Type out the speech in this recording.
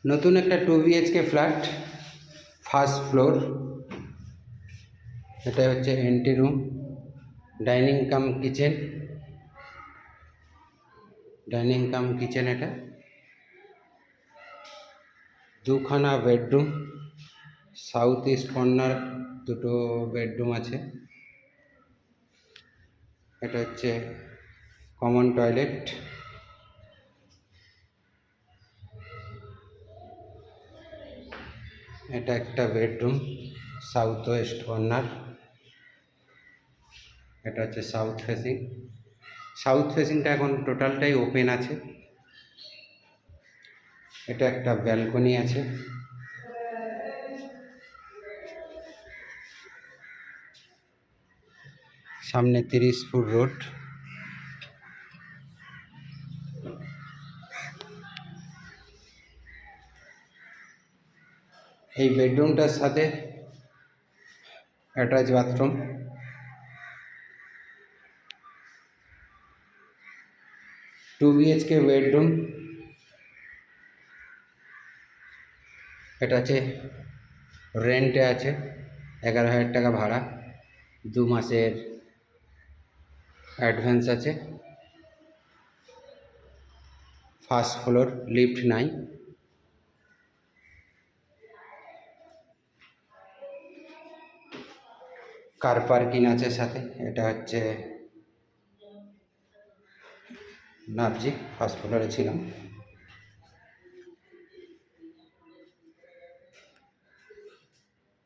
নতুন একটা 2 BHK flat, first floor. এটা হচ্ছে এন্ট্রি রুম, ডাইনিং কাম কিচেন। এটা দুখানা বেডরুম, সাউথ ইস্ট কর্নার দুটো বেডরুম আছে। এটা হচ্ছে কমন টয়লেট। এটা একটা বেডরুম, সাউথ ওয়েস্ট কর্নার। এটা হচ্ছে সাউথ ফেসিংটা এখন টোটালটাই ওপেন আছে। এটা একটা ব্যালকনি আছে। সামনে 30 ফুট রোড। এই বেডরুমটার সাথে attach bathroom. Two B H K bedroom. এটা আছে রেন্টে আছে, 11,000 টাকা ভাড়া, 2 মাসের অ্যাডভান্স আছে। ফার্স্ট ফ্লোর, লিফট নাই। কার পার্কিং আছে সাথে। এটা হচ্ছে নাবজি, ফার্স্ট ফ্লোরে ছিলাম।